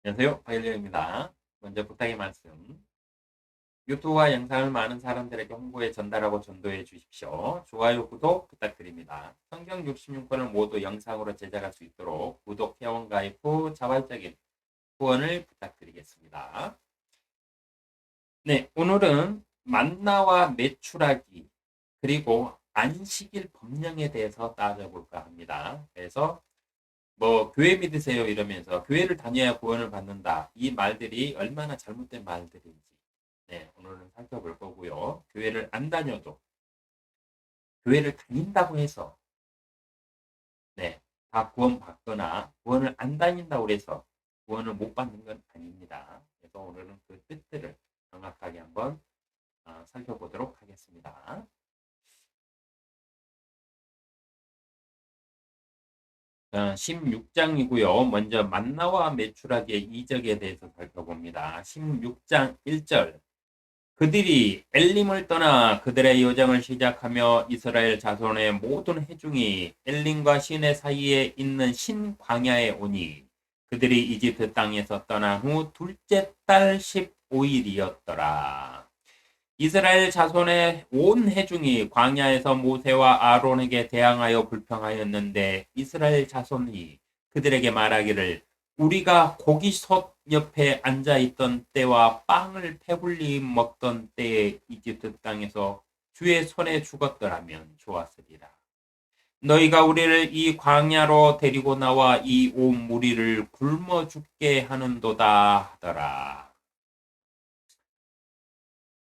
안녕하세요. 파일리오입니다. 먼저 부탁의 말씀. 유튜브와 영상을 많은 사람들에게 홍보해 전달하고 전도해 주십시오. 좋아요, 구독 부탁드립니다. 성경 66권을 모두 영상으로 제작할 수 있도록 구독, 회원 가입 후 자발적인 후원을 부탁드리겠습니다. 네, 오늘은 만나와 메추라기 그리고 안식일 법령에 대해서 따져볼까 합니다. 그래서 뭐 교회 믿으세요 이러면서 교회를 다녀야 구원을 받는다. 이 말들이 얼마나 잘못된 말들인지 네, 오늘은 살펴볼 거고요. 교회를 안 다녀도 교회를 다닌다고 해서 네, 다 구원 받거나 구원을 안 다닌다고 해서 구원을 못 받는 건 아닙니다. 그래서 오늘은 그 뜻들을 정확하게 한번 살펴보도록 하겠습니다. 16장이고요. 먼저 만나와 메추라기의 이적에 대해서 살펴봅니다. 16장 1절 그들이 엘림을 떠나 그들의 여정을 시작하며 이스라엘 자손의 모든 회중이 엘림과 시내 사이에 있는 신광야에 오니 그들이 이집트 땅에서 떠난 후 둘째 달 15일이었더라. 이스라엘 자손의 온 회중이 광야에서 모세와 아론에게 대항하여 불평하였는데 이스라엘 자손이 그들에게 말하기를 우리가 고기솥 옆에 앉아있던 때와 빵을 배불리 먹던 때에 이집트 땅에서 주의 손에 죽었더라면 좋았으리라. 너희가 우리를 이 광야로 데리고 나와 이 온 무리를 굶어 죽게 하는도다 하더라.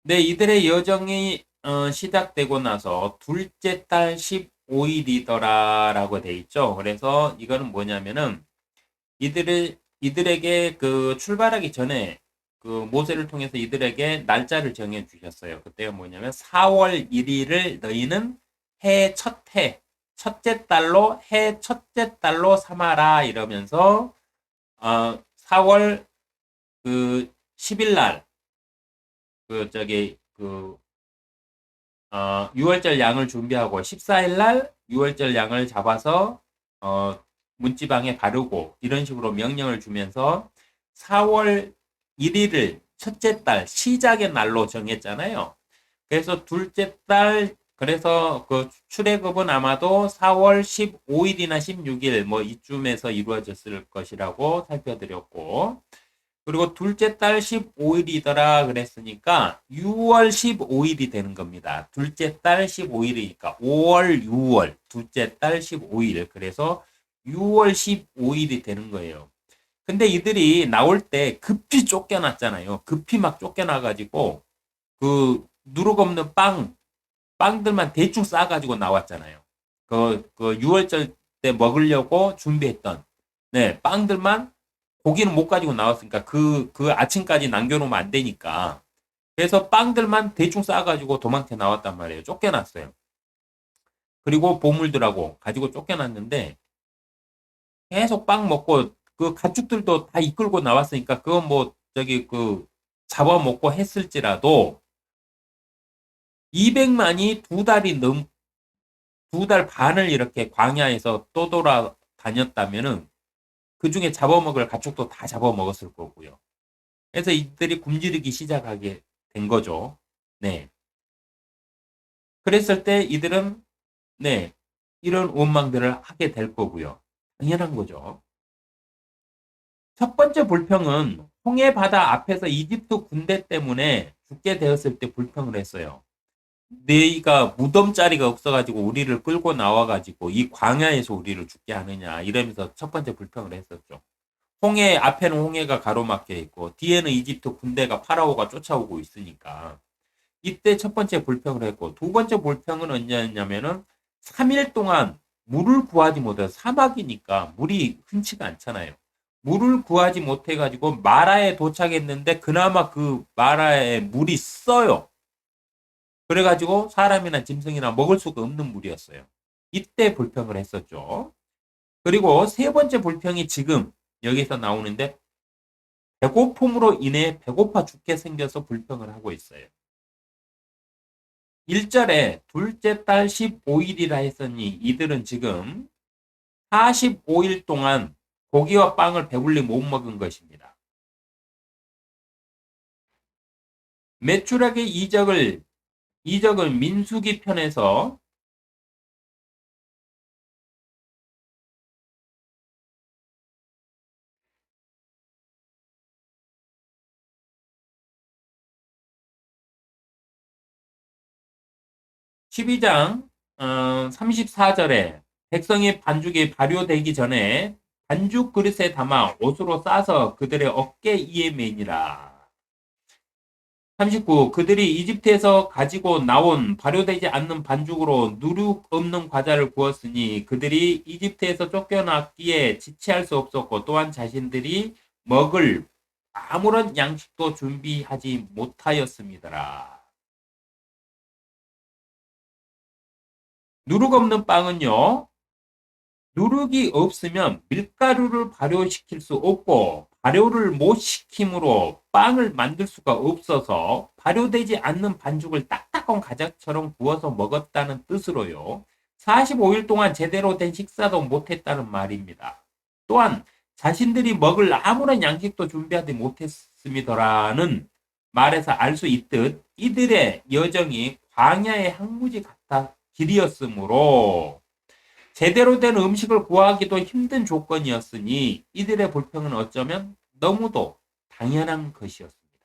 네, 이들의 여정이 시작되고 나서 둘째 달 15일이더라라고 돼 있죠. 그래서 이거는 뭐냐면은 이들에게 그 출발하기 전에 그 모세를 통해서 이들에게 날짜를 정해 주셨어요. 그때가 뭐냐면 4월 1일을 너희는 첫째 달로 해 첫째 달로 삼아라 이러면서 4월 그 10일 날 그 저기 그 6월절 양을 준비하고 14일 날 6월절 양을 잡아서 문지방에 바르고 이런 식으로 명령을 주면서 4월 1일을 첫째 달 시작의 날로 정했잖아요. 그래서 둘째 달 그래서 그 출애굽은 아마도 4월 15일이나 16일 뭐 이쯤에서 이루어졌을 것이라고 살펴드렸고 그리고 둘째 달 15일이더라 그랬으니까 6월 15일이 되는 겁니다. 둘째 달 15일이니까 5월, 6월, 둘째 달 15일. 그래서 6월 15일이 되는 거예요. 근데 이들이 나올 때 급히 쫓겨났잖아요. 급히 막 쫓겨나가지고 그 누룩 없는 빵들만 대충 싸가지고 나왔잖아요. 그 6월절 때 먹으려고 준비했던 네, 빵들만 고기는 못 가지고 나왔으니까 그 아침까지 남겨놓으면 안 되니까. 그래서 빵들만 대충 싸가지고 도망쳐 나왔단 말이에요. 쫓겨났어요. 그리고 보물들하고 가지고 쫓겨났는데 계속 빵 먹고 그 가축들도 다 이끌고 나왔으니까 그건 뭐 저기 그 잡아먹고 했을지라도 200만이 두 달 반을 이렇게 광야에서 떠돌아 다녔다면은 그 중에 잡아먹을 가축도 다 잡아먹었을 거고요. 그래서 이들이 굶주리기 시작하게 된 거죠. 네. 그랬을 때 이들은 네. 이런 원망들을 하게 될 거고요. 당연한 거죠. 첫 번째 불평은 홍해 바다 앞에서 이집트 군대 때문에 죽게 되었을 때 불평을 했어요. 너희가 무덤 자리가 없어가지고 우리를 끌고 나와가지고 이 광야에서 우리를 죽게 하느냐 이러면서 첫 번째 불평을 했었죠. 홍해 앞에는 홍해가 가로막혀 있고 뒤에는 이집트 군대가 파라오가 쫓아오고 있으니까 이때 첫 번째 불평을 했고 두 번째 불평은 언제였냐면은 3일 동안 물을 구하지 못해 사막이니까 물이 흔치가 않잖아요. 물을 구하지 못해 가지고 마라에 도착했는데 그나마 그 마라에 물이 써요. 그래 가지고 사람이나 짐승이나 먹을 수가 없는 물이었어요. 이때 불평을 했었죠. 그리고 세 번째 불평이 지금 여기서 나오는데 배고픔으로 인해 배고파 죽게 생겨서 불평을 하고 있어요. 1절에 둘째 달 15일이라 했으니 이들은 지금 45일 동안 고기와 빵을 배불리 못 먹은 것입니다. 메추락의 이적을 민수기 편에서 12장 34절에 백성이 반죽이 발효되기 전에 반죽 그릇에 담아 옷으로 싸서 그들의 어깨 위에 매니라. 39. 그들이 이집트에서 가지고 나온 발효되지 않는 반죽으로 누룩 없는 과자를 구웠으니 그들이 이집트에서 쫓겨났기에 지체할 수 없었고 또한 자신들이 먹을 아무런 양식도 준비하지 못하였습니다. 누룩 없는 빵은요, 누룩이 없으면 밀가루를 발효시킬 수 없고 발효를 못 시킴으로 빵을 만들 수가 없어서 발효되지 않는 반죽을 딱딱한 과자처럼 구워서 먹었다는 뜻으로요. 45일 동안 제대로 된 식사도 못했다는 말입니다. 또한 자신들이 먹을 아무런 양식도 준비하지 못했음이더라는 말에서 알 수 있듯 이들의 여정이 광야의 항무지 같아 길이었으므로 제대로 된 음식을 구하기도 힘든 조건이었으니 이들의 불평은 어쩌면 너무도 당연한 것이었습니다.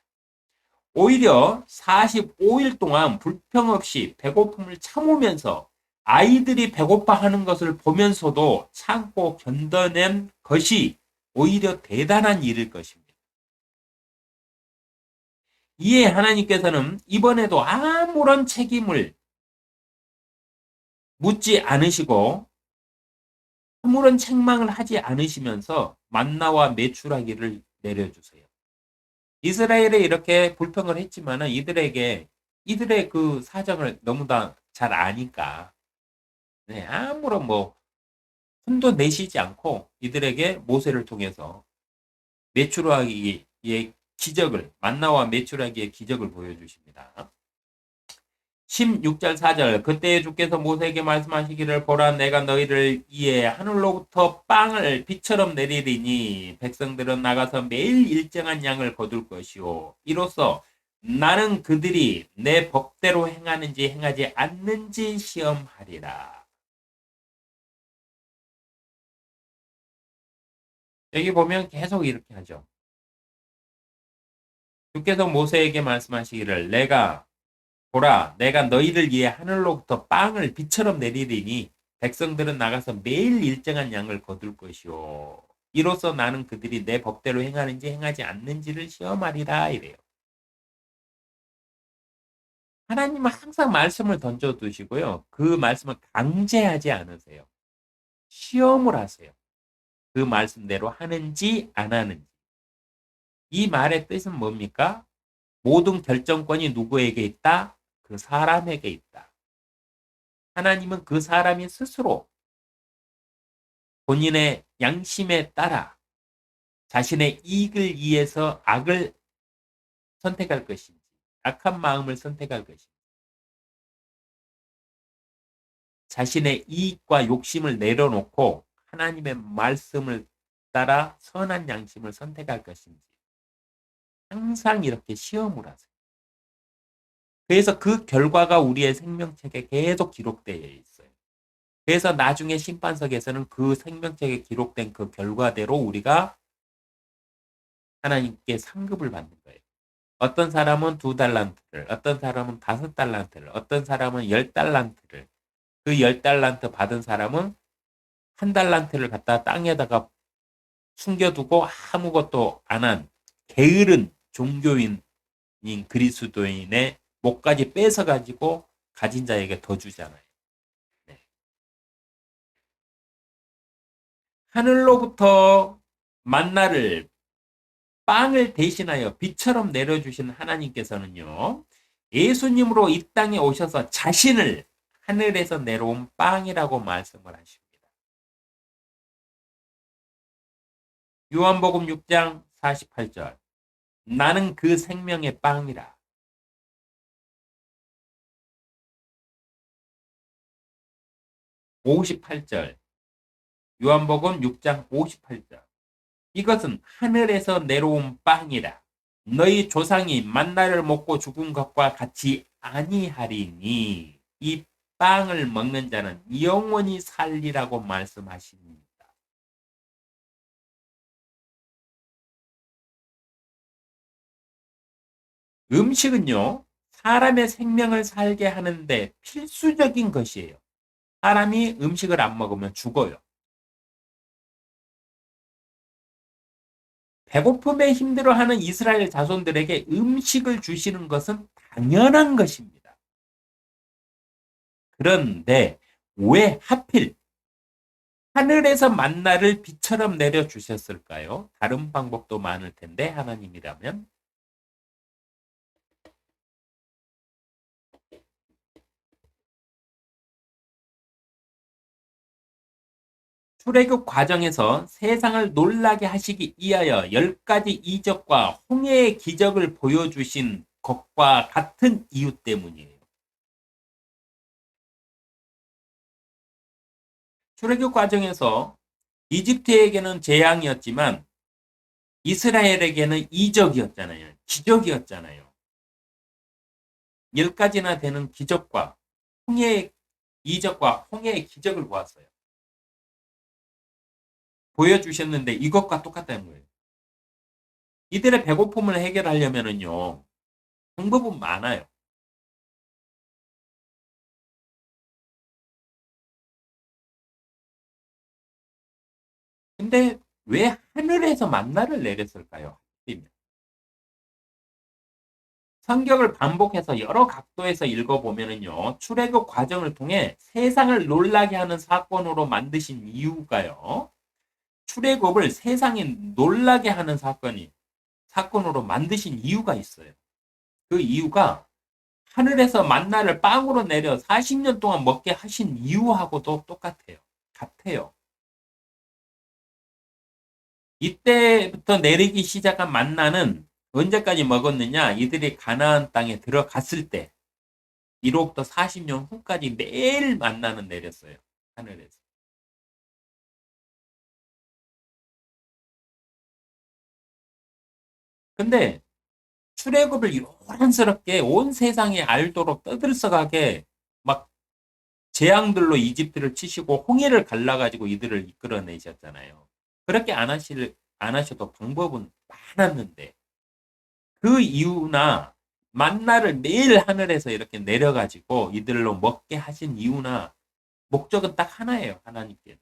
오히려 45일 동안 불평 없이 배고픔을 참으면서 아이들이 배고파하는 것을 보면서도 참고 견뎌낸 것이 오히려 대단한 일일 것입니다. 이에 하나님께서는 이번에도 아무런 책임을 묻지 않으시고 아무런 책망을 하지 않으시면서 만나와 메추라기를 내려주세요. 이스라엘에 이렇게 불평을 했지만은 이들의 그 사정을 너무 다 잘 아니까 네, 아무런 뭐 혼도 내시지 않고 이들에게 모세를 통해서 메추라기의 기적을 만나와 메추라기의 기적을 보여주십니다. 16절 4절 그때 주께서 모세에게 말씀하시기를 보라 내가 너희를 위해 하늘로부터 빵을 비처럼 내리리니 백성들은 나가서 매일 일정한 양을 거둘 것이요 이로써 나는 그들이 내 법대로 행하는지 행하지 않는지 시험하리라. 여기 보면 계속 이렇게 하죠. 주께서 모세에게 말씀하시기를 보라, 내가 너희를 위해 하늘로부터 빵을 비처럼 내리리니 백성들은 나가서 매일 일정한 양을 거둘 것이요. 이로써 나는 그들이 내 법대로 행하는지 행하지 않는지를 시험하리라 이래요. 하나님은 항상 말씀을 던져두시고요. 그 말씀을 강제하지 않으세요. 시험을 하세요. 그 말씀대로 하는지 안 하는지. 이 말의 뜻은 뭡니까? 모든 결정권이 누구에게 있다? 그 사람에게 있다. 하나님은 그 사람이 스스로 본인의 양심에 따라 자신의 이익을 위해서 악을 선택할 것인지, 악한 마음을 선택할 것인지, 자신의 이익과 욕심을 내려놓고 하나님의 말씀을 따라 선한 양심을 선택할 것인지, 항상 이렇게 시험을 하세요. 그래서 그 결과가 우리의 생명책에 계속 기록되어 있어요. 그래서 나중에 심판석에서는 그 생명책에 기록된 그 결과대로 우리가 하나님께 상급을 받는 거예요. 어떤 사람은 2달란트를, 어떤 사람은 5달란트를, 어떤 사람은 10달란트를, 그 10달란트 받은 사람은 1달란트를 갖다 땅에다가 숨겨두고 아무것도 안 한 게으른 종교인인 그리스도인의 목까지 뺏어가지고 가진 자에게 더 주잖아요. 네. 하늘로부터 만나를 빵을 대신하여 비처럼 내려주신 하나님께서는요. 예수님으로 이 땅에 오셔서 자신을 하늘에서 내려온 빵이라고 말씀을 하십니다. 요한복음 6장 48절 나는 그 생명의 빵이라. 58절 요한복음 6장 58절 이것은 하늘에서 내려온 빵이라. 너희 조상이 만나를 먹고 죽은 것과 같이 아니하리니 이 빵을 먹는 자는 영원히 살리라고 말씀하십니다. 음식은요, 사람의 생명을 살게 하는데 필수적인 것이에요. 사람이 음식을 안 먹으면 죽어요. 배고픔에 힘들어하는 이스라엘 자손들에게 음식을 주시는 것은 당연한 것입니다. 그런데 왜 하필 하늘에서 만나를 비처럼 내려주셨을까요? 다른 방법도 많을 텐데 하나님이라면. 출애굽 과정에서 세상을 놀라게 하시기 위하여 10가지 이적과 홍해의 기적을 보여주신 것과 같은 이유 때문이에요. 출애굽 과정에서 이집트에게는 재앙이었지만 이스라엘에게는 이적이었잖아요. 기적이었잖아요. 10가지나 되는 기적과 홍해의 이적과 홍해의 기적을 보았어요. 보여주셨는데 이것과 똑같다는 거예요. 이들의 배고픔을 해결하려면요. 방법은 많아요. 근데 왜 하늘에서 만나를 내렸을까요? 성경을 반복해서 여러 각도에서 읽어보면요. 출애굽 과정을 통해 세상을 놀라게 하는 사건으로 만드신 이유가요. 출애굽을 세상이 놀라게 하는 사건으로 만드신 이유가 있어요. 그 이유가 하늘에서 만나를 빵으로 내려 40년 동안 먹게 하신 이유하고도 똑같아요. 같아요. 이때부터 내리기 시작한 만나는 언제까지 먹었느냐? 이들이 가나안 땅에 들어갔을 때 이로부터 40년 후까지 매일 만나는 내렸어요. 하늘에서. 근데 출애굽을 요란스럽게 온 세상에 알도록 떠들썩하게 막 재앙들로 이집트를 치시고 홍해를 갈라가지고 이들을 이끌어내셨잖아요. 그렇게 안 하셔도 방법은 많았는데 그 이유나 만나를 매일 하늘에서 이렇게 내려가지고 이들로 먹게 하신 이유나 목적은 딱 하나예요. 하나님께.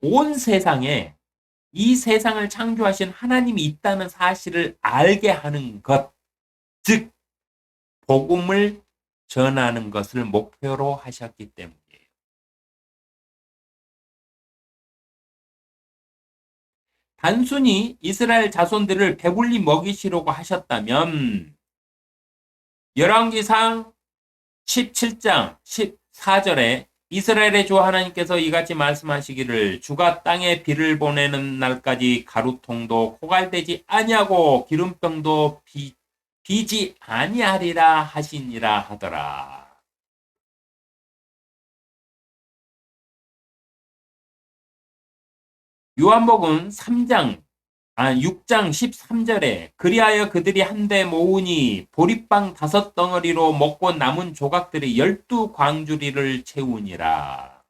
온 세상에 이 세상을 창조하신 하나님이 있다는 사실을 알게 하는 것, 즉 복음을 전하는 것을 목표로 하셨기 때문이에요. 단순히 이스라엘 자손들을 배불리 먹이시려고 하셨다면 열왕기상 17장 14절에 이스라엘의 주 하나님께서 이같이 말씀하시기를 주가 땅에 비를 보내는 날까지 가루통도 고갈되지 아니하고 기름병도 비지 아니하리라 하시니라 하더라. 요한복음 6장 13절에 그리하여 그들이 한데 모으니 보리빵 5덩어리로 먹고 남은 조각들이 12광주리를 채우니라.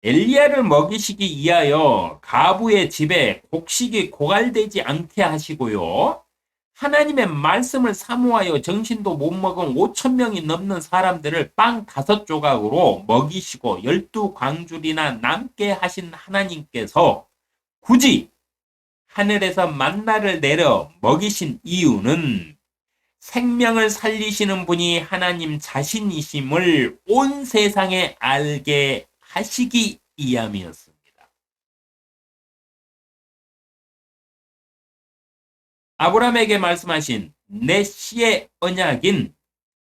엘리야를 먹이시기 위하여 가부의 집에 곡식이 고갈되지 않게 하시고요. 하나님의 말씀을 사모하여 정신도 못 먹은 5천 명이 넘는 사람들을 빵 5조각으로 먹이시고 12광줄이나 남게 하신 하나님께서 굳이 하늘에서 만나를 내려 먹이신 이유는 생명을 살리시는 분이 하나님 자신이심을 온 세상에 알게 하시기 위함이었습니다. 아브라함에게 말씀하신 내 씨의 언약인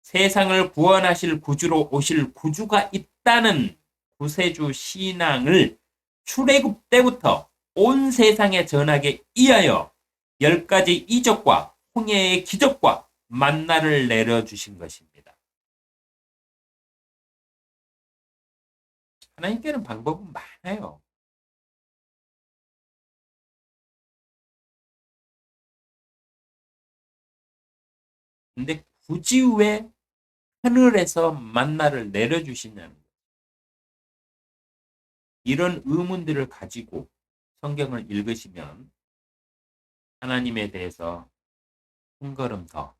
세상을 구원하실 구주로 오실 구주가 있다는 구세주 신앙을 출애굽 때부터 온 세상에 전하기 위하여 10가지 이적과 홍해의 기적과 만나를 내려주신 것입니다. 하나님께는 방법은 많아요. 근데 굳이 왜 하늘에서 만나를 내려주시냐는 거예요. 이런 의문들을 가지고 성경을 읽으시면 하나님에 대해서 한 걸음 더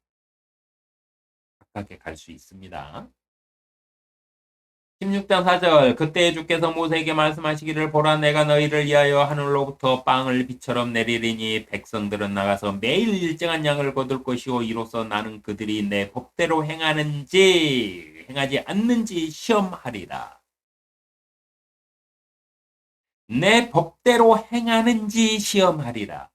가깝게 갈 수 있습니다. 16장 4절 그때 주께서 모세에게 말씀하시기를 보라 내가 너희를 위하여 하늘로부터 빵을 비처럼 내리리니 백성들은 나가서 매일 일정한 양을 거둘 것이요 이로써 나는 그들이 내 법대로 행하는지 행하지 않는지 시험하리라. 내 법대로 행하는지 시험하리라.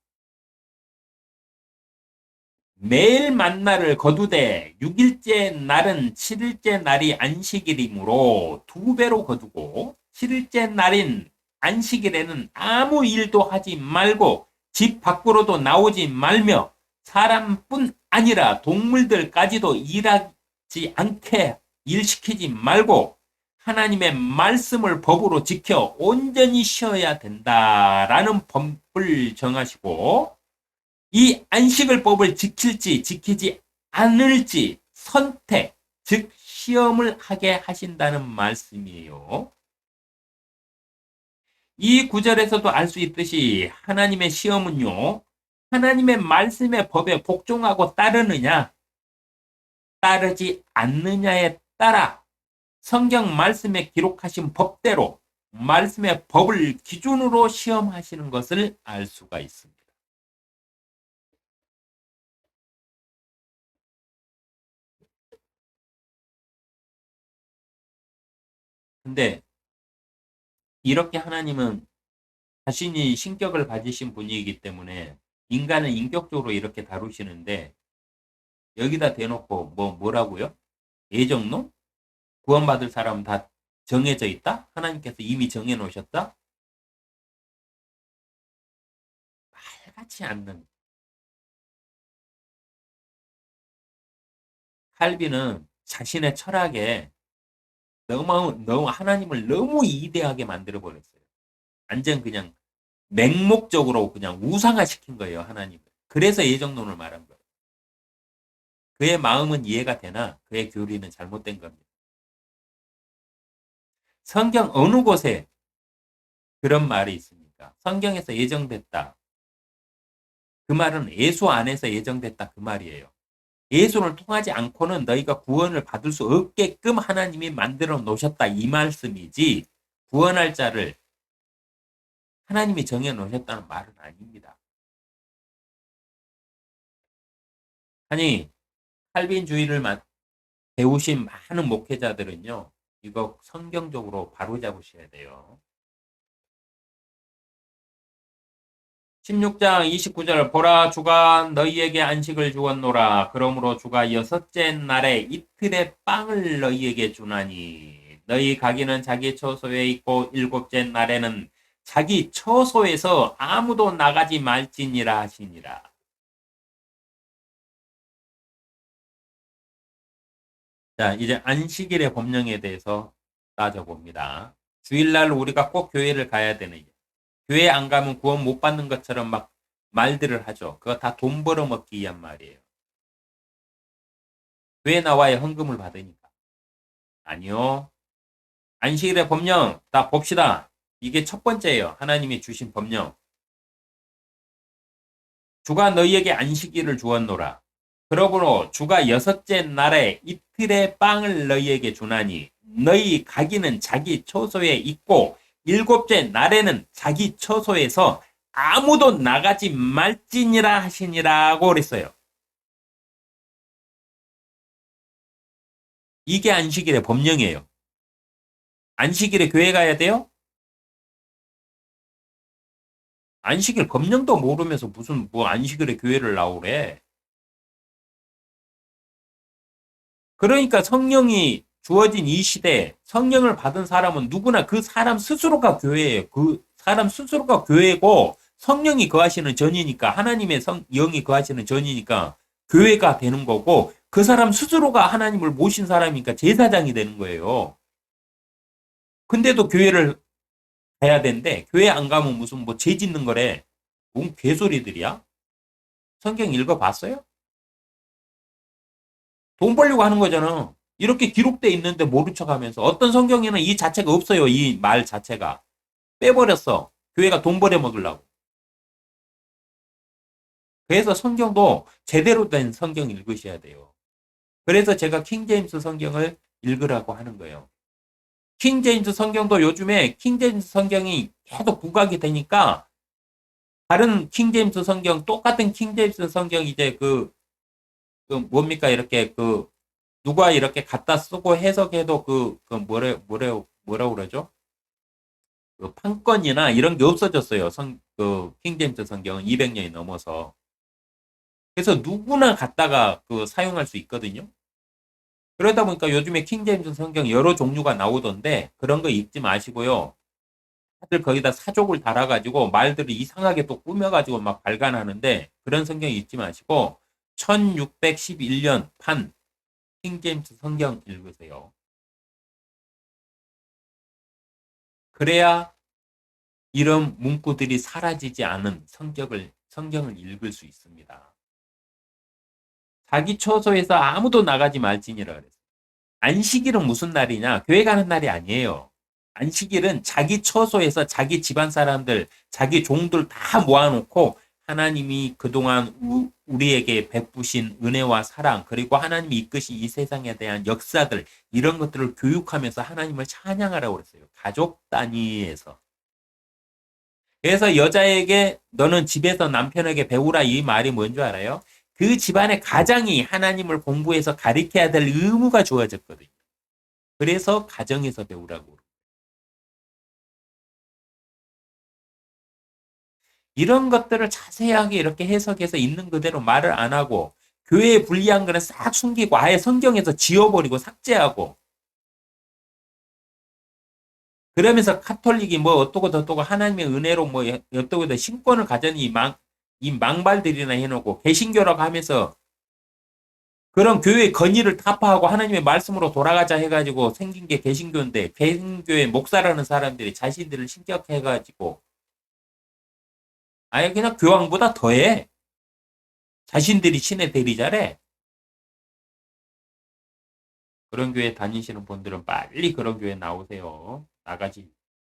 매일 만나를 거두되 6일째 날은 7일째 날이 안식일이므로 2배로 거두고 7일째 날인 안식일에는 아무 일도 하지 말고 집 밖으로도 나오지 말며 사람뿐 아니라 동물들까지도 일하지 않게 일시키지 말고 하나님의 말씀을 법으로 지켜 온전히 쉬어야 된다라는 법을 정하시고 이 안식을 법을 지킬지 지키지 않을지 선택, 즉 시험을 하게 하신다는 말씀이에요. 이 구절에서도 알 수 있듯이 하나님의 시험은요. 하나님의 말씀의 법에 복종하고 따르느냐 따르지 않느냐에 따라 성경 말씀에 기록하신 법대로 말씀의 법을 기준으로 시험하시는 것을 알 수가 있습니다. 근데 이렇게 하나님은 자신이 신격을 가지신 분이기 때문에 인간을 인격적으로 이렇게 다루시는데 여기다 대놓고 뭐라고요? 예정론? 구원받을 사람은 다 정해져 있다? 하나님께서 이미 정해 놓으셨다? 말같이 않는 칼빈은 자신의 철학에 너무 하나님을 너무 이대하게 만들어 버렸어요. 완전 그냥 맹목적으로 그냥 우상화시킨 거예요, 하나님을. 그래서 예정론을 말한 거예요. 그의 마음은 이해가 되나 그의 교리는 잘못된 겁니다. 성경 어느 곳에 그런 말이 있습니까? 성경에서 예정됐다. 그 말은 예수 안에서 예정됐다 그 말이에요. 예수를 통하지 않고는 너희가 구원을 받을 수 없게끔 하나님이 만들어 놓으셨다 이 말씀이지 구원할 자를 하나님이 정해 놓으셨다는 말은 아닙니다. 아니 칼빈주의를 배우신 많은 목회자들은요. 이거 성경적으로 바로잡으셔야 돼요. 16장 29절 보라 주가 너희에게 안식을 주었노라 그러므로 주가 여섯째 날에 이틀의 빵을 너희에게 주나니 너희 가기는 자기 처소에 있고 일곱째 날에는 자기 처소에서 아무도 나가지 말지니라 하시니라. 자 이제 안식일의 법령에 대해서 따져봅니다. 주일날 우리가 꼭 교회를 가야 되는 교회 안 가면 구원 못 받는 것처럼 막 말들을 하죠. 그거 다 돈 벌어먹기 위한 말이에요. 교회 나와야 헌금을 받으니까. 아니요. 안식일의 법령 다 봅시다. 이게 첫 번째예요. 하나님이 주신 법령. 주가 너희에게 안식일을 주었노라. 그러므로 주가 여섯째 날에 이틀의 빵을 너희에게 주나니 너희 가기는 자기 처소에 있고 일곱째 날에는 자기 처소에서 아무도 나가지 말지니라 하시니라고 그랬어요. 이게 안식일의 법령이에요. 안식일에 교회 가야 돼요? 안식일 법령도 모르면서 무슨 뭐 안식일에 교회를 나오래. 그러니까 성령이 주어진 이 시대에 성령을 받은 사람은 누구나 그 사람 스스로가 교회예요. 그 사람 스스로가 교회고 성령이 거하시는 전이니까 하나님의 영이 거하시는 전이니까 교회가 되는 거고 그 사람 스스로가 하나님을 모신 사람이니까 제사장이 되는 거예요. 근데도 교회를 가야 되는데 교회 안 가면 무슨 뭐 죄 짓는 거래. 뭔 개소리들이야? 성경 읽어봤어요? 돈 벌려고 하는 거잖아. 이렇게 기록돼 있는데 모른 척 하면서 어떤 성경에는 이 자체가 없어요. 이 말 자체가. 빼버렸어. 교회가 돈 벌여 먹으려고. 그래서 성경도 제대로 된 성경 읽으셔야 돼요. 그래서 제가 킹제임스 성경을 읽으라고 하는 거예요. 킹제임스 성경도 요즘에 킹제임스 성경이 계속 부각이 되니까 다른 킹제임스 성경, 똑같은 킹제임스 성경 이제 뭡니까? 이렇게 누가 이렇게 갖다 쓰고 해석해도 뭐라고 그러죠? 그 판권이나 이런 게 없어졌어요. 킹제임스 성경은 200년이 넘어서. 그래서 누구나 갖다가 사용할 수 있거든요. 그러다 보니까 요즘에 킹제임스 성경 여러 종류가 나오던데 그런 거 읽지 마시고요. 다들 거기다 사족을 달아가지고 말들을 이상하게 또 꾸며가지고 막 발간하는데 그런 성경 읽지 마시고 1611년 판 킹제임스 성경 읽으세요. 그래야 이런 문구들이 사라지지 않은 성경을 읽을 수 있습니다. 자기 처소에서 아무도 나가지 말지니라 그랬어요. 안식일은 무슨 날이냐? 교회 가는 날이 아니에요. 안식일은 자기 처소에서 자기 집안 사람들, 자기 종들 다 모아놓고 하나님이 그동안 우리에게 베푸신 은혜와 사랑, 그리고 하나님이 이끄신 이 세상에 대한 역사들, 이런 것들을 교육하면서 하나님을 찬양하라고 그랬어요. 가족 단위에서. 그래서 여자에게 너는 집에서 남편에게 배우라 이 말이 뭔지 알아요? 그 집안의 가장이 하나님을 공부해서 가르쳐야 될 의무가 주어졌거든요. 그래서 가정에서 배우라고. 이런 것들을 자세하게 이렇게 해석해서 있는 그대로 말을 안 하고 교회에 불리한 거는 싹 숨기고 아예 성경에서 지워버리고 삭제하고 그러면서 카톨릭이 뭐 어떠고 저떠고 하나님의 은혜로 뭐 어떠고 저떠고 신권을 가졌니 이 망발들이나 해놓고 개신교라고 하면서 그런 교회의 건의를 타파하고 하나님의 말씀으로 돌아가자 해가지고 생긴 게 개신교인데 개신교의 목사라는 사람들이 자신들을 신격해가지고 아예 그냥 교황보다 더해. 자신들이 신의 대리자래. 그런 교회 다니시는 분들은 빨리 그런 교회 나오세요. 나가지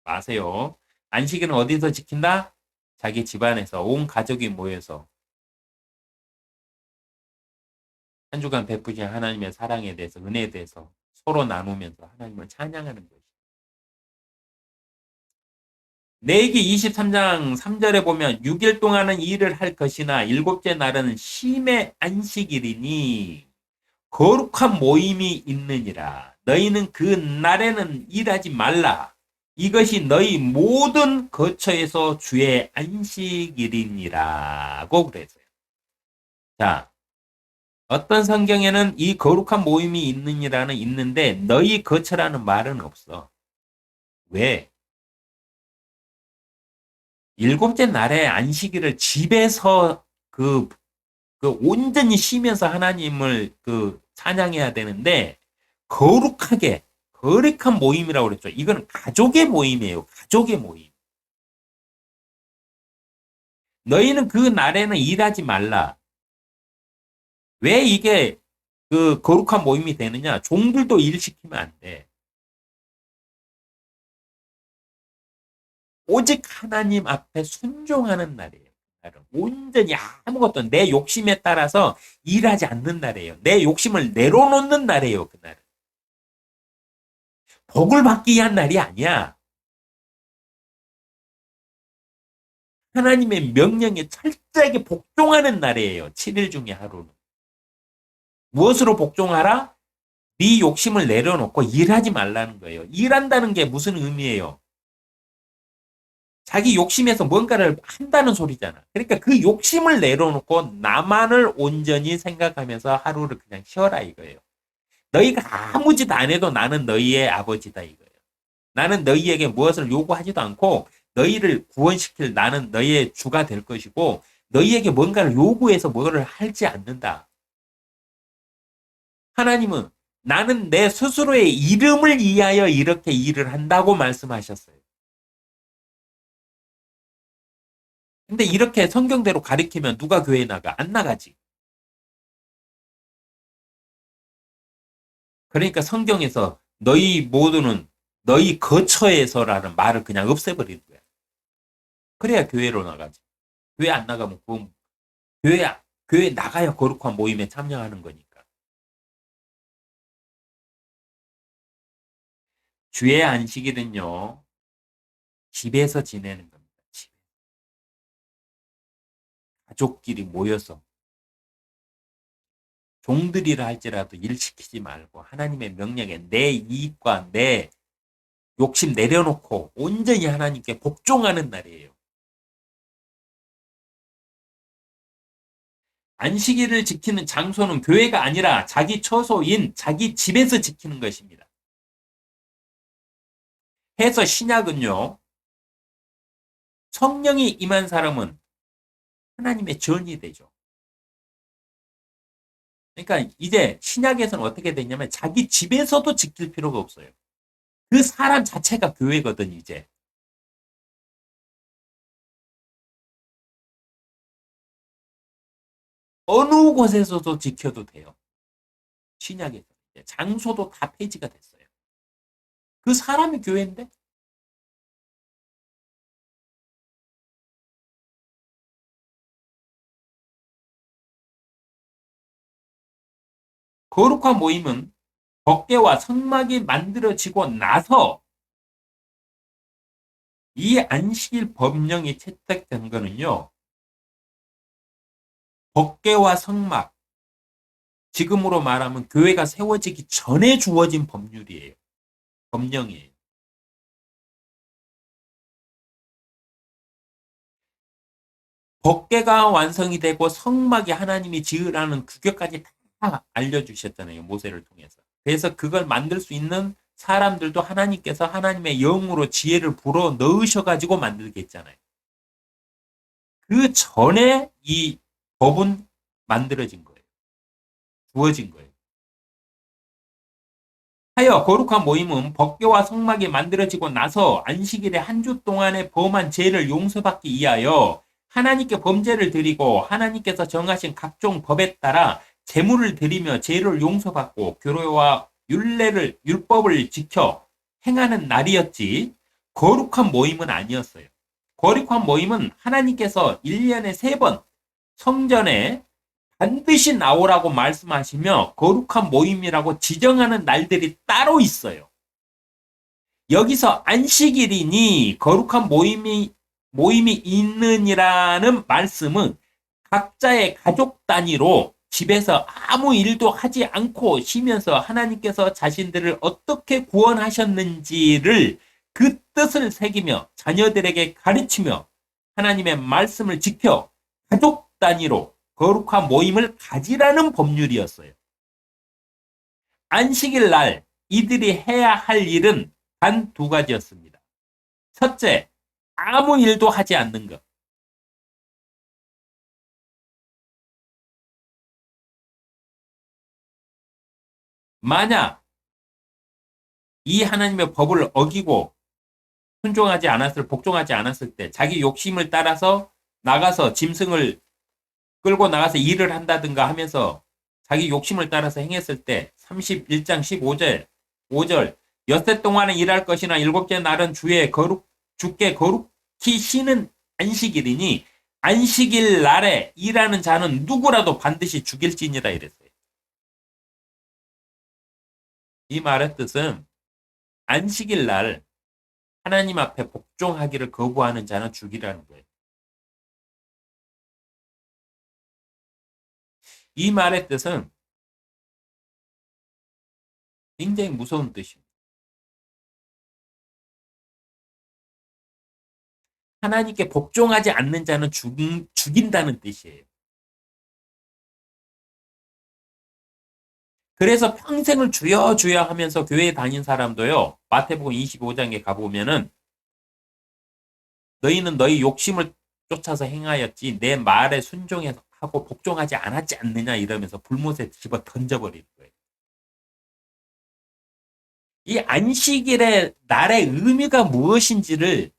마세요. 안식일은 어디서 지킨다? 자기 집안에서 온 가족이 모여서 한 주간 베푸신 하나님의 사랑에 대해서 은혜에 대해서 서로 나누면서 하나님을 찬양하는 것이. 레위기 23장 3절에 보면 6일 동안은 일을 할 것이나 일곱째 날은 쉼의 안식일이니 거룩한 모임이 있느니라. 너희는 그 날에는 일하지 말라. 이것이 너희 모든 거처에서 주의 안식일이니라고 그랬어요. 자, 어떤 성경에는 이 거룩한 모임이 있느니라는 있는데 너희 거처라는 말은 없어. 왜? 일곱째 날에 안식일을 집에서 온전히 쉬면서 하나님을 찬양해야 되는데 거룩하게 거룩한 모임이라고 그랬죠. 이거는 가족의 모임이에요. 가족의 모임. 너희는 그 날에는 일하지 말라. 왜 이게 거룩한 모임이 되느냐? 종들도 일 시키면 안 돼. 오직 하나님 앞에 순종하는 날이에요. 온전히 아무것도 내 욕심에 따라서 일하지 않는 날이에요. 내 욕심을 내려놓는 날이에요. 그날은. 복을 받기 위한 날이 아니야. 하나님의 명령에 철저하게 복종하는 날이에요. 7일 중에 하루는. 무엇으로 복종하라? 네 욕심을 내려놓고 일하지 말라는 거예요. 일한다는 게 무슨 의미예요? 자기 욕심에서 뭔가를 한다는 소리잖아. 그러니까 그 욕심을 내려놓고 나만을 온전히 생각하면서 하루를 그냥 쉬어라 이거예요. 너희가 아무 짓 안 해도 나는 너희의 아버지다 이거예요. 나는 너희에게 무엇을 요구하지도 않고 너희를 구원시킬 나는 너희의 주가 될 것이고 너희에게 뭔가를 요구해서 뭐를 하지 않는다. 하나님은 나는 내 스스로의 이름을 위하여 이렇게 일을 한다고 말씀하셨어요. 근데 이렇게 성경대로 가리키면 누가 교회 나가? 안 나가지. 그러니까 성경에서 너희 모두는 너희 거처에서라는 말을 그냥 없애버리는 거야. 그래야 교회로 나가지. 교회 안 나가면 그건 교회 나가야 거룩한 모임에 참여하는 거니까. 주의 안식일은요, 집에서 지내는 겁니다. 가족끼리 모여서 종들이라 할지라도 일 시키지 말고 하나님의 명령에 내 이익과 내 욕심 내려놓고 온전히 하나님께 복종하는 날이에요. 안식일을 지키는 장소는 교회가 아니라 자기 처소인 자기 집에서 지키는 것입니다. 해서 신약은요, 성령이 임한 사람은 하나님의 전이 되죠. 그러니까 이제 신약에서는 어떻게 되냐면 자기 집에서도 지킬 필요가 없어요. 그 사람 자체가 교회거든, 이제. 어느 곳에서도 지켜도 돼요. 신약에서. 장소도 다 폐지가 됐어요. 그 사람이 교회인데? 거룩한 모임은 법궤와 성막이 만들어지고 나서 이 안식일 법령이 채택된 거는요. 법궤와 성막, 지금으로 말하면 교회가 세워지기 전에 주어진 법률이에요. 법령이에요. 법궤가 완성이 되고 성막이 하나님이 지으라는 규격까지 다 알려주셨잖아요. 모세를 통해서. 그래서 그걸 만들 수 있는 사람들도 하나님께서 하나님의 영으로 지혜를 불어 넣으셔가지고 만들게 했잖아요. 그 전에 이 법은 만들어진 거예요. 주어진 거예요. 하여 거룩한 모임은 법궤와 성막이 만들어지고 나서 안식일에 한 주 동안의 범한 죄를 용서받기 위하여 하나님께 범죄를 드리고 하나님께서 정하신 각종 법에 따라 제물을 드리며 죄를 용서받고 교례와 율법을 지켜 행하는 날이었지 거룩한 모임은 아니었어요. 거룩한 모임은 하나님께서 1년에 3번 성전에 반드시 나오라고 말씀하시며 거룩한 모임이라고 지정하는 날들이 따로 있어요. 여기서 안식일이니 거룩한 모임이 있느니라는 말씀은 각자의 가족 단위로 집에서 아무 일도 하지 않고 쉬면서 하나님께서 자신들을 어떻게 구원하셨는지를 그 뜻을 새기며 자녀들에게 가르치며 하나님의 말씀을 지켜 가족 단위로 거룩한 모임을 가지라는 법률이었어요. 안식일 날 이들이 해야 할 일은 단 2가지였습니다. 첫째, 아무 일도 하지 않는 것. 만약 이 하나님의 법을 어기고 복종하지 않았을 때 자기 욕심을 따라서 나가서 짐승을 끌고 나가서 일을 한다든가 하면서 자기 욕심을 따라서 행했을 때 31장 15절 5절 엿새 동안은 일할 것이나 7째 날은 주께 거룩히 쉬는 안식일이니 안식일 날에 일하는 자는 누구라도 반드시 죽일지니라 이랬어요. 이 말의 뜻은 안식일 날 하나님 앞에 복종하기를 거부하는 자는 죽이라는 거예요. 이 말의 뜻은 굉장히 무서운 뜻입니다. 하나님께 복종하지 않는 자는 죽인다는 뜻이에요. 그래서 평생을 주여 주여 하면서 교회에 다닌 사람도요. 마태복음 25장에 가보면은 너희는 너희 욕심을 쫓아서 행하였지 내 말에 순종하고 복종하지 않았지 않느냐 이러면서 불못에 집어 던져버리는 거예요. 이 안식일의 날의 의미가 무엇인지를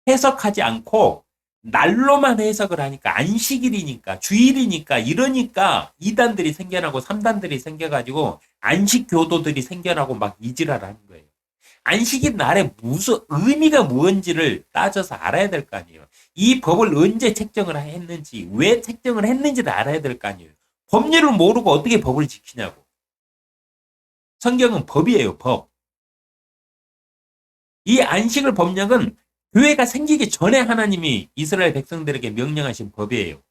해석하지 않고 날로만 해석을 하니까 안식일이니까 주일이니까 이러니까 2단들이 생겨나고 3단들이 생겨가지고 안식 교도들이 생겨나고 막 이지랄 하는 거예요. 안식일 날에 무슨 의미가 무언지를 따져서 알아야 될 거 아니에요. 이 법을 언제 책정을 했는지 왜 책정을 했는지를 알아야 될 거 아니에요. 법률을 모르고 어떻게 법을 지키냐고. 성경은 법이에요. 법. 이 안식을 법령은 교회가 생기기 전에 하나님이 이스라엘 백성들에게 명령하신 법이에요.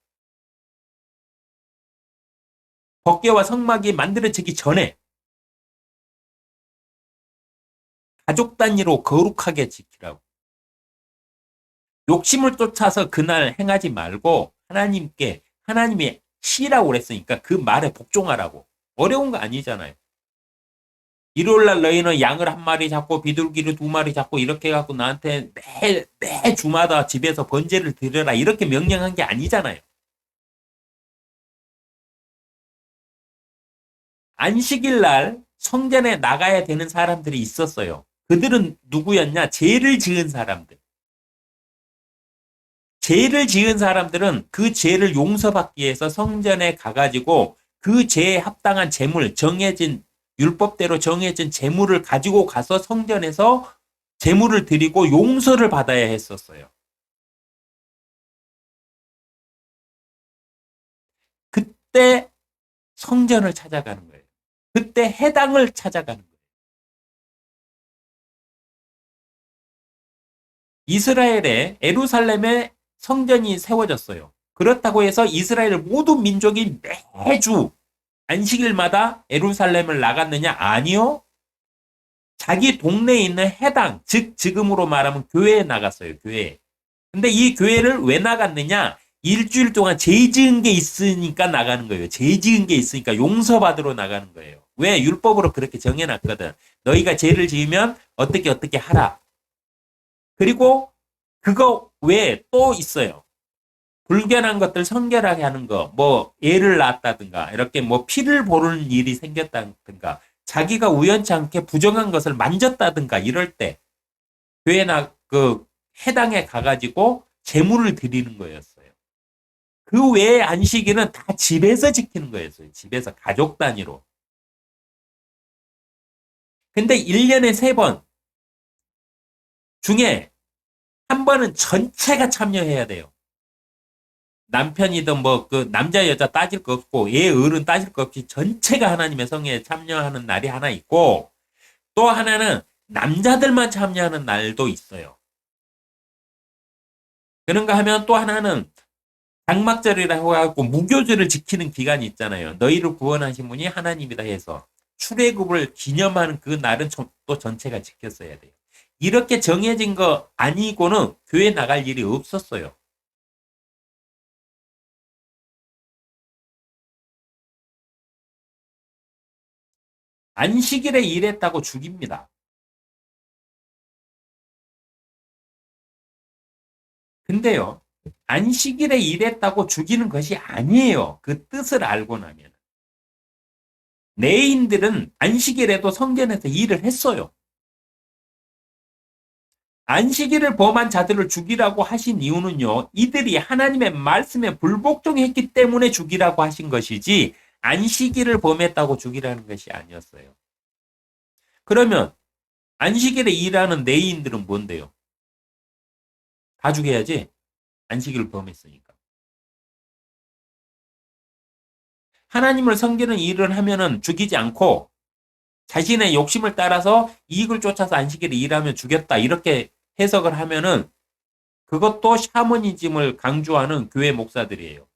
법궤와 성막이 만들어지기 전에 가족 단위로 거룩하게 지키라고. 욕심을 쫓아서 그날 행하지 말고 하나님이 시라고 그랬으니까 그 말에 복종하라고. 어려운 거 아니잖아요. 일요일날 너희는 양을 한 마리 잡고 비둘기를 2마리 잡고 이렇게 해갖고 나한테 매 주마다 집에서 번제를 드려라 이렇게 명령한 게 아니잖아요. 안식일 날 성전에 나가야 되는 사람들이 있었어요. 그들은 누구였냐? 죄를 지은 사람들. 죄를 지은 사람들은 그 죄를 용서받기 위해서 성전에 가가지고 그 죄에 합당한 재물, 율법대로 정해진 재물을 가지고 가서 성전에서 재물을 드리고 용서를 받아야 했었어요. 그때 성전을 찾아가는 거예요. 그때 해당을 찾아가는 거예요. 이스라엘의 에루살렘에 성전이 세워졌어요. 그렇다고 해서 이스라엘 모든 민족이 매주 안식일마다 에루살렘을 나갔느냐? 아니요. 자기 동네에 있는 해당, 즉 지금으로 말하면 교회에 나갔어요. 교회. 근데 이 교회를 왜 나갔느냐? 일주일 동안 죄 지은 게 있으니까 나가는 거예요. 죄 지은 게 있으니까 용서받으러 나가는 거예요. 왜? 율법으로 그렇게 정해놨거든. 너희가 죄를 지으면 어떻게 하라. 그리고 그거 외에 또 있어요. 불결한 것들 성결하게 하는 거, 뭐 애를 낳았다든가 이렇게 뭐 피를 보는 일이 생겼다든가 자기가 우연치 않게 부정한 것을 만졌다든가 이럴 때 교회나 그 해당에 가가지고 제물을 드리는 거였어요. 그 외에 안식일은 다 집에서 지키는 거였어요. 집에서 가족 단위로. 근데 1년에 3번 중에 한 번은 전체가 참여해야 돼요. 남편이든 뭐 그 남자 여자 따질 거 없고 애 어른 따질 거 없이 전체가 하나님의 성회에 참여하는 날이 하나 있고 또 하나는 남자들만 참여하는 날도 있어요. 그런가 하면 또 하나는 장막절이라고 해갖고 무교절을 지키는 기간이 있잖아요. 너희를 구원하신 분이 하나님이다 해서 출애굽을 기념하는 그 날은 또 전체가 지켰어야 돼요. 이렇게 정해진 거 아니고는 교회 나갈 일이 없었어요. 안식일에 일했다고 죽입니다. 근데요, 안식일에 일했다고 죽이는 것이 아니에요. 그 뜻을 알고 나면. 레인들은 안식일에도 성전에서 일을 했어요. 안식일을 범한 자들을 죽이라고 하신 이유는요, 이들이 하나님의 말씀에 불복종했기 때문에 죽이라고 하신 것이지, 안식일을 범했다고 죽이라는 것이 아니었어요. 그러면, 안식일에 일하는 레인들은 뭔데요? 다 죽여야지. 안식일을 범했으니까. 하나님을 섬기는 일을 하면은 죽이지 않고 자신의 욕심을 따라서 이익을 쫓아서 안식일에 일하면 죽였다. 이렇게 해석을 하면은 그것도 샤머니즘을 강조하는 교회 목사들이에요.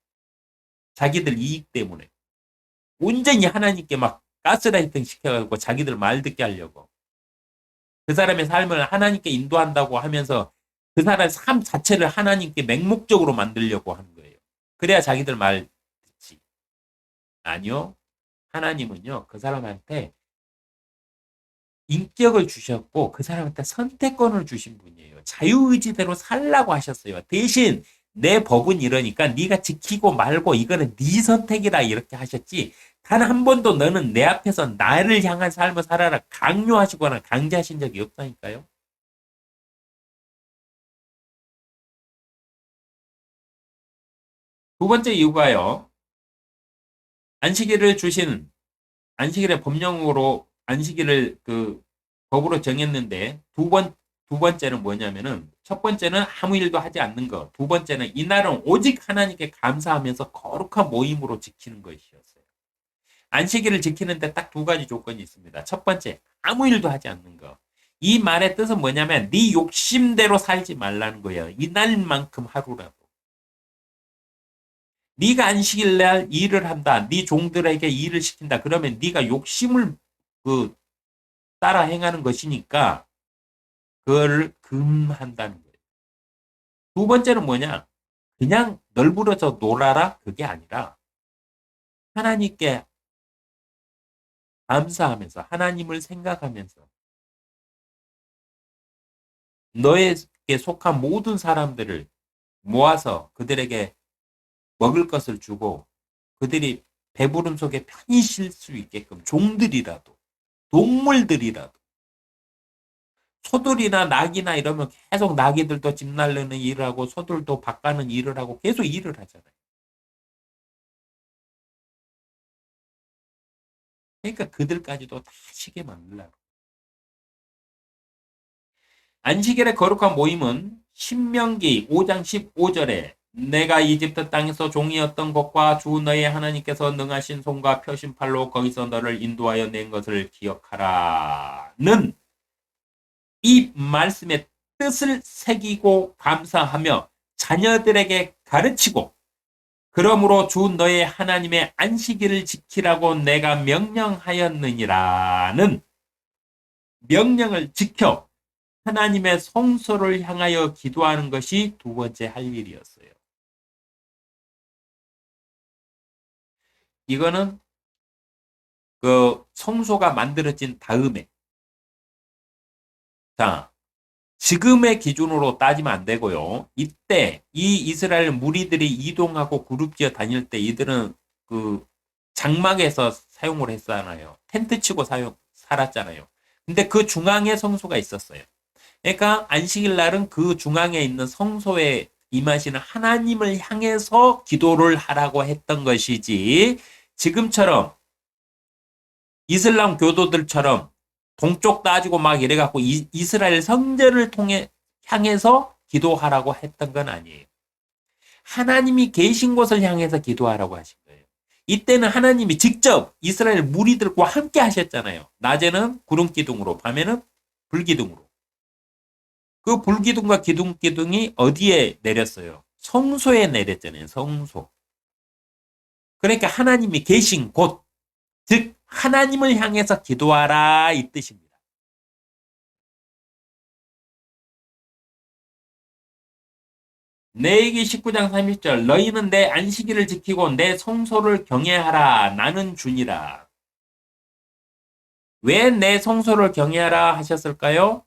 자기들 이익 때문에. 온전히 하나님께 막 가스라이팅 시켜가지고 자기들 말 듣게 하려고. 그 사람의 삶을 하나님께 인도한다고 하면서 그 사람의 삶 자체를 하나님께 맹목적으로 만들려고 하는 거예요. 그래야 자기들 말 듣지. 아니요. 하나님은요, 그 사람한테 인격을 주셨고 그 사람한테 선택권을 주신 분이에요. 자유의지대로 살라고 하셨어요. 대신 내 법은 이러니까 네가 지키고 말고 이거는 네 선택이라 이렇게 하셨지. 단 한 번도 너는 내 앞에서 나를 향한 삶을 살아라 강요하시거나 강제하신 적이 없다니까요. 두 번째 이유가요. 안식일을 주신 안식일의 법령으로 안식일을 그 법으로 정했는데 두 번째는 뭐냐면은 첫 번째는 아무 일도 하지 않는 것. 두 번째는 이날은 오직 하나님께 감사하면서 거룩한 모임으로 지키는 것이었어요. 안식일을 지키는데 딱 두 가지 조건이 있습니다. 첫 번째, 아무 일도 하지 않는 것. 이 말의 뜻은 뭐냐면 네 욕심대로 살지 말라는 거예요. 이날만큼 하루라도. 네가 안식일 날 일을 한다. 네 종들에게 일을 시킨다. 그러면 네가 욕심을 그 따라 행하는 것이니까 그거를 금한다는 거예요. 두 번째는 뭐냐? 그냥 널브러져 놀아라. 그게 아니라 하나님께 감사하면서 하나님을 생각하면서 너에게 속한 모든 사람들을 모아서 그들에게 먹을 것을 주고 그들이 배부름 속에 편히 쉴 수 있게끔 종들이라도 동물들이라도 소들이나 낙이나 이러면 계속 낙이들도 집 날르는 일을 하고 소들도 밥 가는 일을 하고 계속 일을 하잖아요. 그러니까 그들까지도 다 쉬게 만들라고. 안식일의 거룩한 모임은 신명기 5장 15절에 내가 이집트 땅에서 종이었던 것과 주 너의 하나님께서 능하신 손과 펴신 팔로 거기서 너를 인도하여 낸 것을 기억하라는 이 말씀의 뜻을 새기고 감사하며 자녀들에게 가르치고 그러므로 주 너의 하나님의 안식일을 지키라고 내가 명령하였느니라는 명령을 지켜 하나님의 성소를 향하여 기도하는 것이 두 번째 할 일이었어요. 이거는 그 성소가 만들어진 다음에 자 지금의 기준으로 따지면 안 되고요. 이때 이 이스라엘 무리들이 이동하고 그룹지어 다닐 때 이들은 그 장막에서 사용을 했잖아요. 텐트 치고 살았잖아요. 근데 그 중앙에 성소가 있었어요. 그러니까 안식일 날은 그 중앙에 있는 성소에 임하시는 하나님을 향해서 기도를 하라고 했던 것이지 지금처럼 이슬람 교도들처럼 동쪽 따지고 막 이래갖고 이스라엘 성전을 향해서 기도하라고 했던 건 아니에요. 하나님이 계신 곳을 향해서 기도하라고 하신 거예요. 이때는 하나님이 직접 이스라엘 무리들과 함께 하셨잖아요. 낮에는 구름 기둥으로, 밤에는 불 기둥으로. 그 불기둥과 기둥이 어디에 내렸어요? 성소에 내렸잖아요. 성소. 그러니까 하나님이 계신 곳, 즉 하나님을 향해서 기도하라 이 뜻입니다. 레위기 19장 30절 너희는 내 안식일을 지키고 내 성소를 경외하라 나는 주니라. 왜 내 성소를 경외하라 하셨을까요?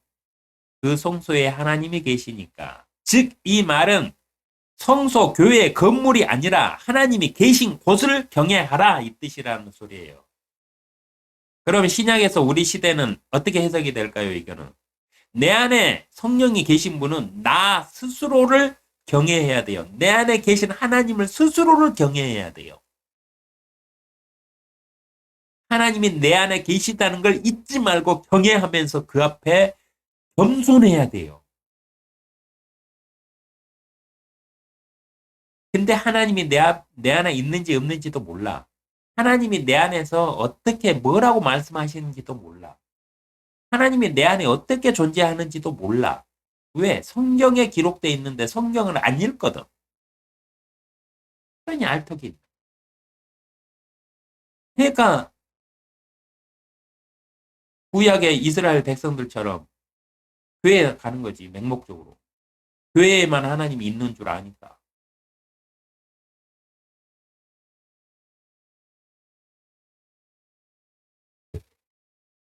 그 성소에 하나님이 계시니까. 즉 이 말은 성소, 교회, 건물이 아니라 하나님이 계신 곳을 경외하라 이 뜻이라는 소리예요. 그러면 신약에서 우리 시대는 어떻게 해석이 될까요? 이거는 내 안에 성령이 계신 분은 나 스스로를 경외해야 돼요. 내 안에 계신 하나님을 스스로를 경외해야 돼요. 하나님이 내 안에 계시다는 걸 잊지 말고 경외하면서 그 앞에 겸손해야 돼요. 근데 하나님이 내 안에 있는지 없는지도 몰라. 하나님이 내 안에서 어떻게 뭐라고 말씀하시는지도 몰라. 하나님이 내 안에 어떻게 존재하는지도 몰라. 왜? 성경에 기록되어 있는데 성경을 안 읽거든. 그러니 알턱이. 그러니까 구약의 이스라엘 백성들처럼 교회에 가는 거지. 맹목적으로. 교회에만 하나님이 있는 줄 아니까.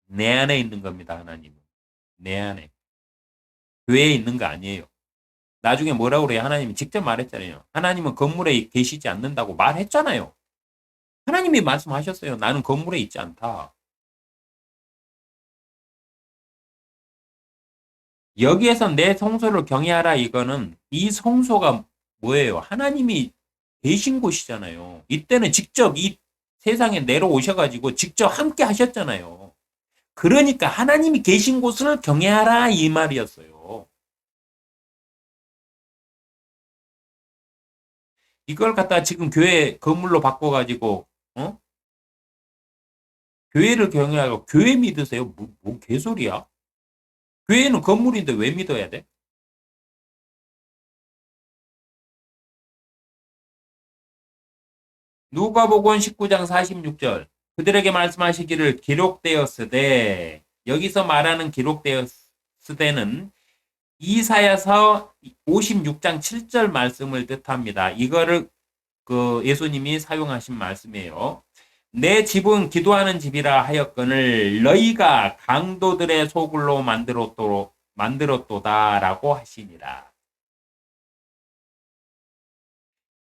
내 안에 있는 겁니다. 하나님은. 내 안에. 교회에 있는 거 아니에요. 나중에 뭐라고 그래요? 하나님이 직접 말했잖아요. 하나님은 건물에 계시지 않는다고 말했잖아요. 하나님이 말씀하셨어요. 나는 건물에 있지 않다. 여기에서 내 성소를 경외하라 이거는 이 성소가 뭐예요? 하나님이 계신 곳이잖아요. 이때는 직접 이 세상에 내려오셔가지고 직접 함께 하셨잖아요. 그러니까 하나님이 계신 곳을 경외하라 이 말이었어요. 이걸 갖다가 지금 교회 건물로 바꿔가지고 어? 교회를 경외하고 교회 믿으세요? 뭐 개소리야? 교회는 건물인데 왜 믿어야 돼? 누가복음 19장 46절 그들에게 말씀하시기를 기록되었으되 여기서 말하는 기록되었으되는 이사야서 56장 7절 말씀을 뜻합니다. 이거를 그 예수님이 사용하신 말씀이에요. 내 집은 기도하는 집이라 하였거늘 너희가 강도들의 소굴로 만들었도다라고 하시니라.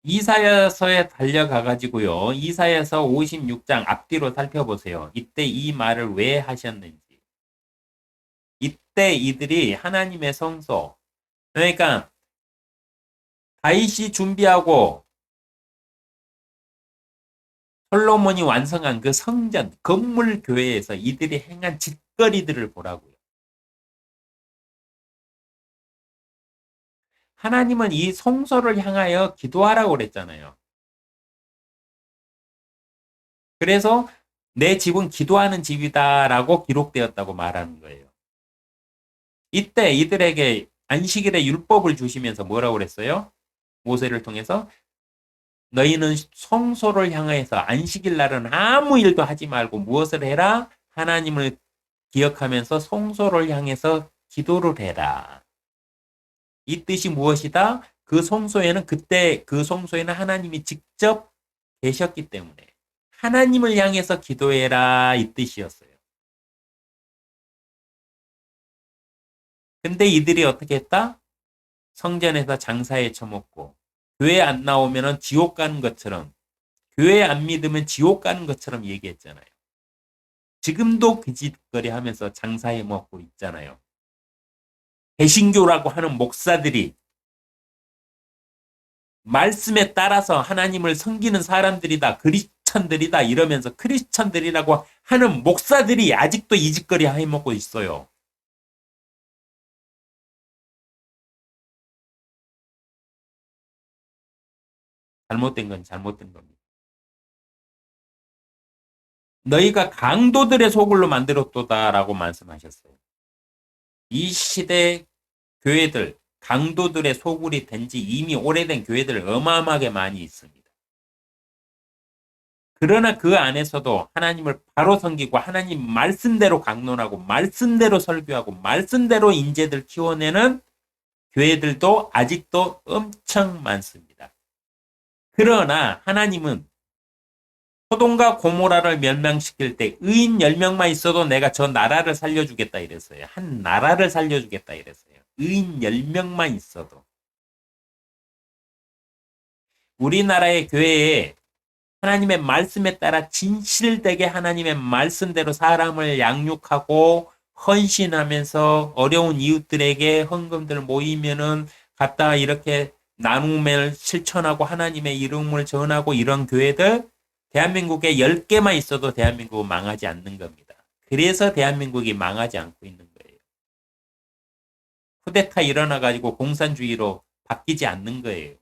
이사야서에 달려가 가지고요. 이사야서 56장 앞뒤로 살펴보세요. 이때 이 말을 왜 하셨는지. 이때 이들이 하나님의 성소, 그러니까 다윗이 준비하고 솔로몬이 완성한 그 성전, 건물 교회에서 이들이 행한 짓거리들을 보라고요. 하나님은 이 성소를 향하여 기도하라고 그랬잖아요. 그래서 내 집은 기도하는 집이다라고 기록되었다고 말하는 거예요. 이때 이들에게 안식일의 율법을 주시면서 뭐라고 그랬어요? 모세를 통해서 너희는 성소를 향해서 안식일 날은 아무 일도 하지 말고 무엇을 해라? 하나님을 기억하면서 성소를 향해서 기도를 해라. 이 뜻이 무엇이다? 그 성소에는 그때 그 성소에는 하나님이 직접 계셨기 때문에 하나님을 향해서 기도해라 이 뜻이었어요. 근데 이들이 어떻게 했다? 성전에서 장사에 처먹고 교회 안 나오면은 지옥 가는 것처럼 교회 안 믿으면 지옥 가는 것처럼 얘기했잖아요. 지금도 그 짓거리 하면서 장사해 먹고 있잖아요. 개신교라고 하는 목사들이 말씀에 따라서 하나님을 섬기는 사람들이다. 크리스천들이다. 이러면서 크리스천들이라고 하는 목사들이 아직도 이 짓거리 해 먹고 있어요. 잘못된 건 잘못된 겁니다. 너희가 강도들의 소굴로 만들었도다라고 말씀하셨어요. 이 시대 교회들, 강도들의 소굴이 된 지 이미 오래된 교회들 어마어마하게 많이 있습니다. 그러나 그 안에서도 하나님을 바로 섬기고 하나님 말씀대로 강론하고 말씀대로 설교하고 말씀대로 인재들 키워내는 교회들도 아직도 엄청 많습니다. 그러나 하나님은 소돔과 고모라를 멸망시킬 때 의인 10명만 있어도 내가 저 나라를 살려주겠다 이랬어요. 한 나라를 살려주겠다 이랬어요. 의인 10명만 있어도. 우리나라의 교회에 하나님의 말씀에 따라 진실되게 하나님의 말씀대로 사람을 양육하고 헌신하면서 어려운 이웃들에게 헌금들 모이면은 갖다 이렇게 나눔을 실천하고 하나님의 이름을 전하고 이런 교회들 대한민국에 10개만 있어도 대한민국은 망하지 않는 겁니다. 그래서 대한민국이 망하지 않고 있는 거예요. 쿠데타 일어나 가지고 공산주의로 바뀌지 않는 거예요.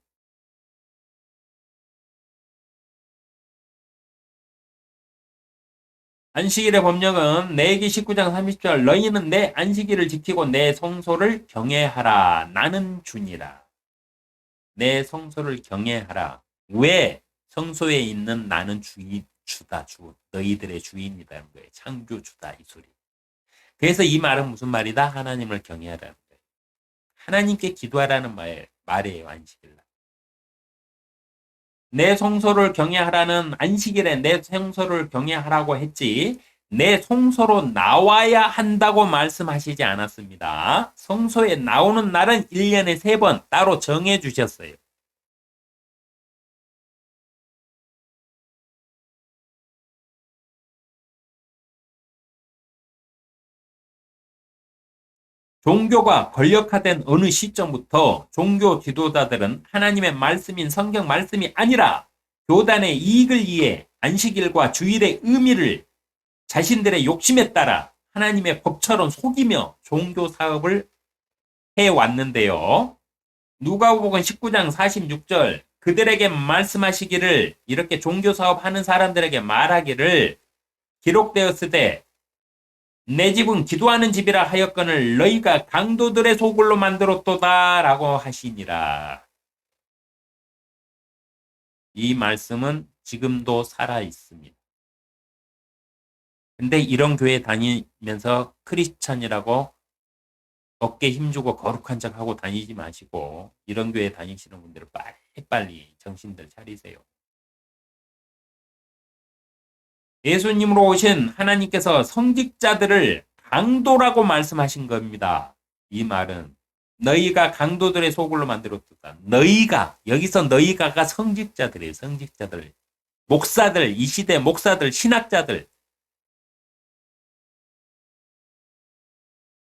안식일의 법령은 레위기 19장 30절 너희는 내 안식일을 지키고 내 성소를 경외하라. 나는 주니라. 내 성소를 경외하라. 왜? 성소에 있는 나는 주다. 주. 너희들의 주인이라는 거예요. 창조주다. 이 소리. 그래서 이 말은 무슨 말이다? 하나님을 경외하라는 거예요. 하나님께 기도하라는 말이에요. 안식일 날. 내 성소를 경외하라는 안식일에 내 성소를 경외하라고 했지 내 성소로 나와야 한다고 말씀하시지 않았습니다. 성소에 나오는 날은 1년에 3번 따로 정해 주셨어요. 종교가 권력화된 어느 시점부터 종교 지도자들은 하나님의 말씀인 성경 말씀이 아니라 교단의 이익을 위해 안식일과 주일의 의미를 자신들의 욕심에 따라 하나님의 법처럼 속이며 종교 사업을 해왔는데요. 누가복음 19장 46절 그들에게 말씀하시기를 이렇게 종교 사업하는 사람들에게 말하기를 기록되었으되 내 집은 기도하는 집이라 하였거늘 너희가 강도들의 소굴로 만들었도다 라고 하시니라. 이 말씀은 지금도 살아 있습니다. 근데 이런 교회 다니면서 크리스천이라고 어깨 힘주고 거룩한 척하고 다니지 마시고 이런 교회 다니시는 분들은 빨리 정신들 차리세요. 예수님으로 오신 하나님께서 성직자들을 강도라고 말씀하신 겁니다. 이 말은 너희가 강도들의 소굴로 만들었다. 너희가 여기서 너희가가 성직자들이에요. 성직자들. 목사들, 이 시대 목사들, 신학자들,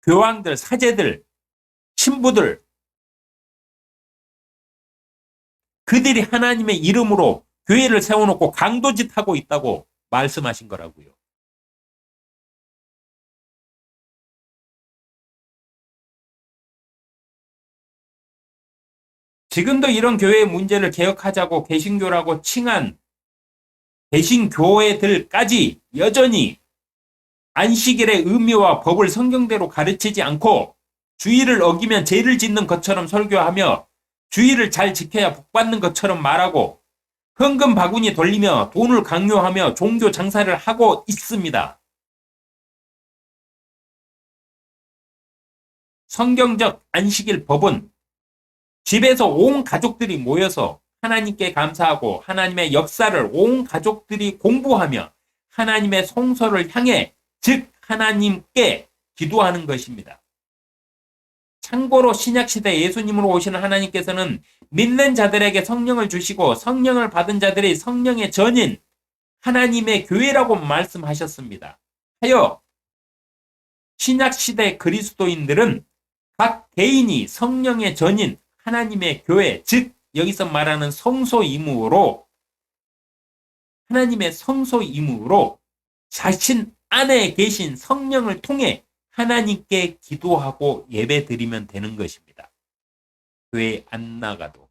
교황들, 사제들, 신부들 그들이 하나님의 이름으로 교회를 세워놓고 강도짓 하고 있다고 말씀하신 거라고요. 지금도 이런 교회의 문제를 개혁하자고 개신교라고 칭한 개신교회들까지 여전히 안식일의 의미와 법을 성경대로 가르치지 않고 주일을 어기면 죄를 짓는 것처럼 설교하며 주일을 잘 지켜야 복받는 것처럼 말하고 헌금 바구니 돌리며 돈을 강요하며 종교 장사를 하고 있습니다. 성경적 안식일 법은 집에서 온 가족들이 모여서 하나님께 감사하고 하나님의 역사를 온 가족들이 공부하며 하나님의 성소를 향해 즉 하나님께 기도하는 것입니다. 참고로 신약시대 예수님으로 오시는 하나님께서는 믿는 자들에게 성령을 주시고 성령을 받은 자들이 성령의 전인 하나님의 교회라고 말씀하셨습니다. 하여 신약시대 그리스도인들은 각 개인이 성령의 전인 하나님의 교회, 즉 여기서 말하는 성소이무로 하나님의 성소이무로 자신 안에 계신 성령을 통해 하나님께 기도하고 예배 드리면 되는 것입니다. 교회 안 나가도.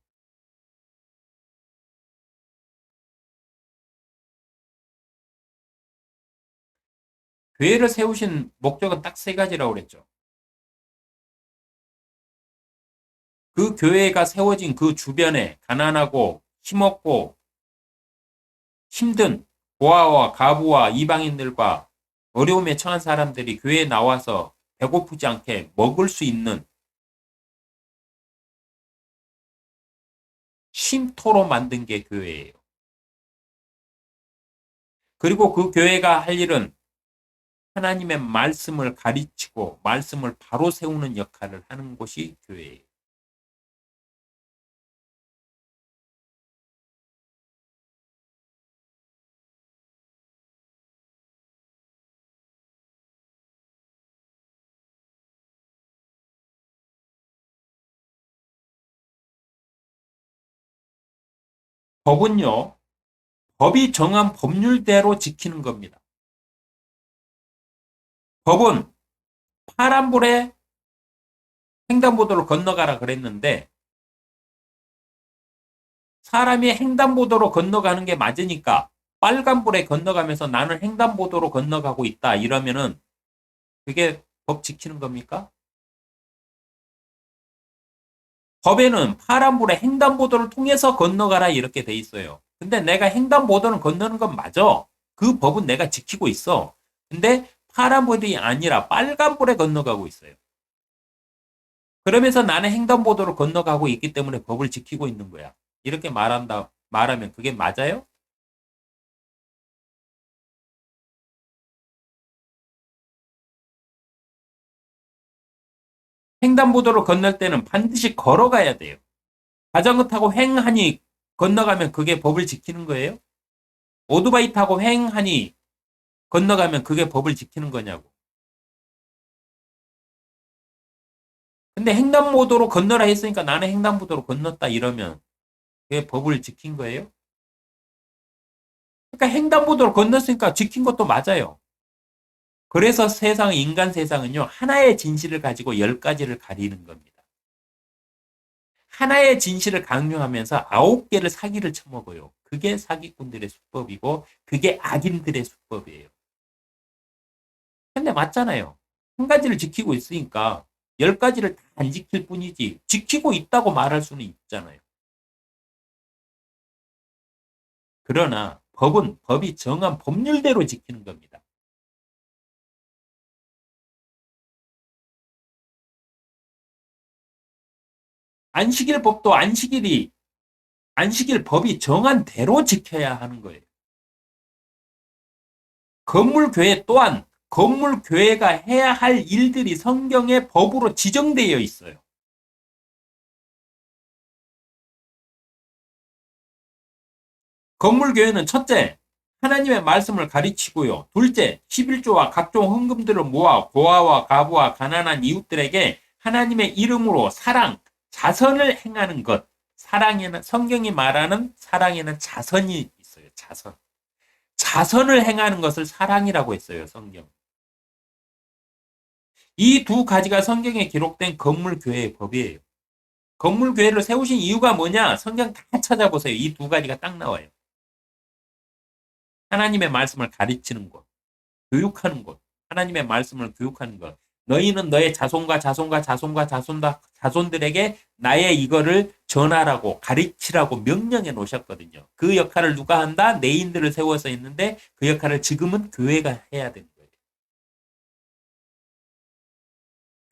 교회를 세우신 목적은 딱 세 가지라고 그랬죠. 그 교회가 세워진 그 주변에 가난하고 힘없고 힘든 고아와 가부와 이방인들과 어려움에 처한 사람들이 교회에 나와서 배고프지 않게 먹을 수 있는 쉼터로 만든 게 교회예요. 그리고 그 교회가 할 일은 하나님의 말씀을 가르치고 말씀을 바로 세우는 역할을 하는 곳이 교회예요. 법은요, 법이 정한 법률대로 지키는 겁니다. 법은 파란불에 횡단보도를 건너가라 그랬는데 사람이 횡단보도로 건너가는 게 맞으니까 빨간불에 건너가면서 나는 횡단보도로 건너가고 있다 이러면은 그게 법 지키는 겁니까? 법에는 파란불에 횡단보도를 통해서 건너가라 이렇게 돼 있어요. 근데 내가 횡단보도는 건너는 건 맞아. 그 법은 내가 지키고 있어. 근데 파란불이 아니라 빨간불에 건너가고 있어요. 그러면서 나는 횡단보도를 건너가고 있기 때문에 법을 지키고 있는 거야. 이렇게 말하면 그게 맞아요? 횡단보도를 건널 때는 반드시 걸어가야 돼요. 자전거 타고 횡하니 건너가면 그게 법을 지키는 거예요? 오토바이 타고 횡하니 건너가면 그게 법을 지키는 거냐고. 근데 횡단보도로 건너라 했으니까 나는 횡단보도로 건넜다 이러면 그게 법을 지킨 거예요? 그러니까 횡단보도로 건넜으니까 지킨 것도 맞아요. 그래서 인간 세상은요, 하나의 진실을 가지고 10가지를 가리는 겁니다. 하나의 진실을 강요하면서 9개를 사기를 쳐먹어요. 그게 사기꾼들의 수법이고, 그게 악인들의 수법이에요. 근데 맞잖아요. 한 가지를 지키고 있으니까 10가지를 다 안 지킬 뿐이지, 지키고 있다고 말할 수는 있잖아요. 그러나 법은 법이 정한 법률대로 지키는 겁니다. 안식일법도 안식일 법이 정한 대로 지켜야 하는 거예요. 건물교회 또한 건물교회가 해야 할 일들이 성경의 법으로 지정되어 있어요. 건물교회는 첫째, 하나님의 말씀을 가르치고요. 둘째, 11조와 각종 헌금들을 모아 고아와 과부와 가난한 이웃들에게 하나님의 이름으로 사랑, 자선을 행하는 것. 사랑에는 성경이 말하는 사랑에는 자선이 있어요. 자선. 자선을 행하는 것을 사랑이라고 했어요. 성경. 이 두 가지가 성경에 기록된 건물교회의 법이에요. 건물교회를 세우신 이유가 뭐냐? 성경 다 찾아보세요. 이 두 가지가 딱 나와요. 하나님의 말씀을 가르치는 것, 교육하는 것, 하나님의 말씀을 교육하는 것. 너희는 너의 자손들에게 나의 이거를 전하라고 가르치라고 명령해 놓으셨거든요. 그 역할을 누가 한다? 내인들을 세워서 했는데 그 역할을 지금은 교회가 해야 되는 거예요.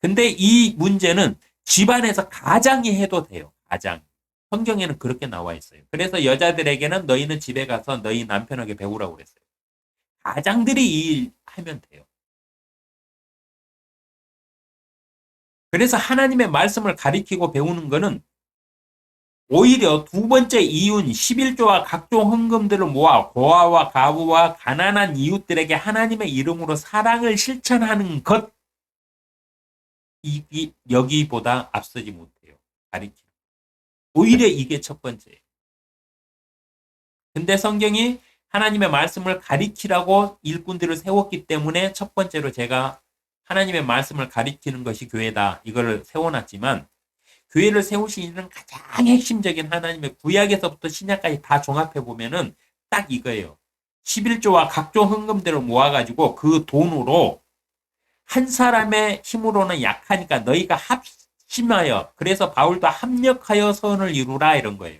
근데 이 문제는 집안에서 가장이 해도 돼요. 가장. 성경에는 그렇게 나와 있어요. 그래서 여자들에게는 너희는 집에 가서 너희 남편에게 배우라고 그랬어요. 가장들이 이 일 하면 돼요. 그래서 하나님의 말씀을 가리키고 배우는 것은 오히려 두 번째 이윤 11조와 각종 헌금들을 모아 고아와 가부와 가난한 이웃들에게 하나님의 이름으로 사랑을 실천하는 것, 여기보다 앞서지 못해요. 가리키는. 오히려 이게 첫 번째예요. 근데 성경이 하나님의 말씀을 가리키라고 일꾼들을 세웠기 때문에 첫 번째로 제가 하나님의 말씀을 가리키는 것이 교회다. 이거를 세워놨지만 교회를 세우시는 가장 핵심적인 하나님의 구약에서부터 신약까지 다 종합해 보면은 딱 이거예요. 11조와 각종 헌금들을 모아가지고 그 돈으로 한 사람의 힘으로는 약하니까 너희가 합심하여, 그래서 바울도 합력하여 선을 이루라 이런 거예요.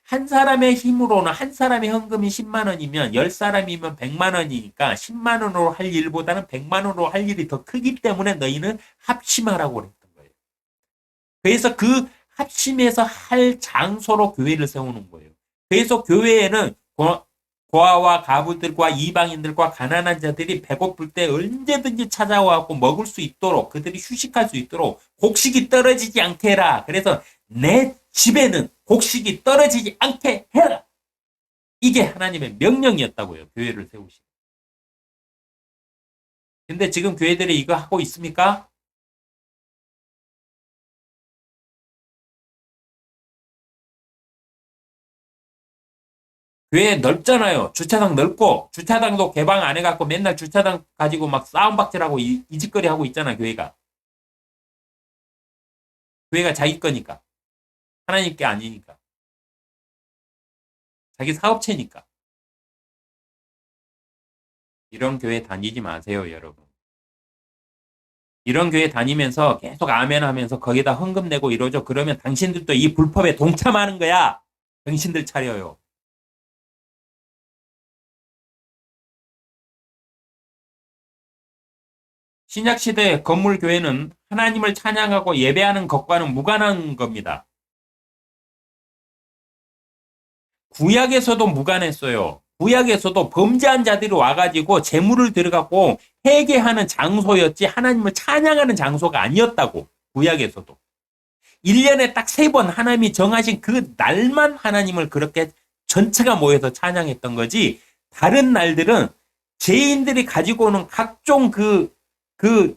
한 사람의 힘으로는, 한 사람의 헌금이 10만 원이면 10사람이면 100만 원이니까 10만 원으로 할 일보다는 100만 원으로 할 일이 더 크기 때문에 너희는 합심하라고 그랬던 거예요. 그래서 그 합심해서 할 장소로 교회를 세우는 거예요. 그래서 교회에는 고아와 가부들과 이방인들과 가난한 자들이 배고플 때 언제든지 찾아와서 먹을 수 있도록, 그들이 휴식할 수 있도록 곡식이 떨어지지 않게 해라. 그래서 내 집에는 곡식이 떨어지지 않게 해라. 이게 하나님의 명령이었다고요. 교회를 세우시. 근데 지금 교회들이 이거 하고 있습니까? 교회 넓잖아요. 주차장 넓고, 주차장도 개방 안 해갖고 맨날 주차장 가지고 막 싸움박질하고 이짓거리 하고 있잖아, 교회가. 교회가 자기 거니까. 하나님 게 아니니까. 자기 사업체니까. 이런 교회 다니지 마세요, 여러분. 이런 교회 다니면서 계속 아멘 하면서 거기다 헌금 내고 이러죠. 그러면 당신들도 이 불법에 동참하는 거야. 정신들 차려요. 신약시대 건물교회는 하나님을 찬양하고 예배하는 것과는 무관한 겁니다. 구약에서도 무관했어요. 구약에서도 범죄한 자들이 와가지고 재물을 들어갖고 회개하는 장소였지 하나님을 찬양하는 장소가 아니었다고. 구약에서도. 1년에 딱 3번 하나님이 정하신 그 날만 하나님을 그렇게 전체가 모여서 찬양했던 거지, 다른 날들은 죄인들이 가지고 오는 각종 그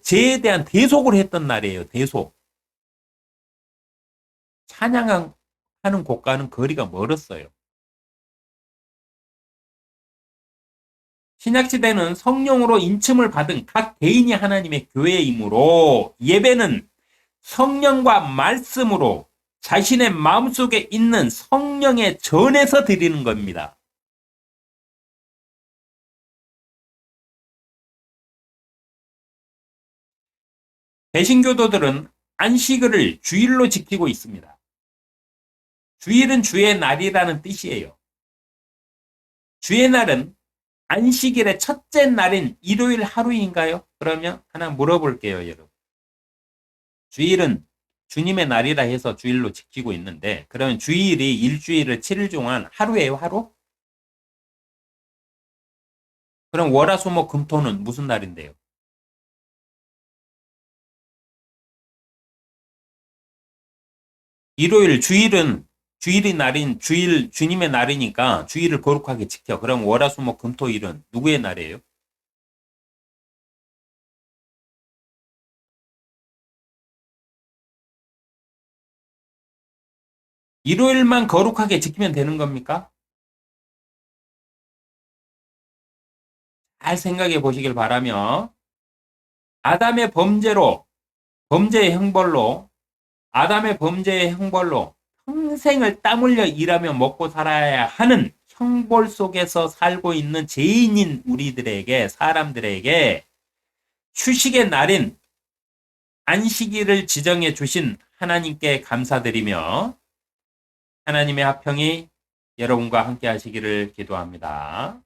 죄에 대한 대속을 했던 날이에요. 대속. 찬양하는 곳과는 거리가 멀었어요. 신약시대는 성령으로 인침을 받은 각 개인이 하나님의 교회이므로 예배는 성령과 말씀으로 자신의 마음속에 있는 성령에 전해서 드리는 겁니다. 개신교도들은 안식일을 주일로 지키고 있습니다. 주일은 주의 날이라는 뜻이에요. 주의 날은 안식일의 첫째 날인 일요일 하루인가요? 그러면 하나 물어볼게요, 여러분. 주일은 주님의 날이라 해서 주일로 지키고 있는데, 그러면 주일이 일주일을 7일 동안 하루예요, 하루? 그럼 월화수목금토는 무슨 날인데요? 일요일, 주일이 날인 주님의 날이니까 주일을 거룩하게 지켜. 그럼 월화수목금토일은 누구의 날이에요? 일요일만 거룩하게 지키면 되는 겁니까? 잘 생각해 보시길 바라며, 아담의 범죄로, 범죄의 형벌로, 아담의 범죄의 형벌로 평생을 땀 흘려 일하며 먹고 살아야 하는 형벌 속에서 살고 있는 죄인인 우리들에게, 사람들에게 휴식의 날인 안식일을 지정해 주신 하나님께 감사드리며 하나님의 화평이 여러분과 함께 하시기를 기도합니다.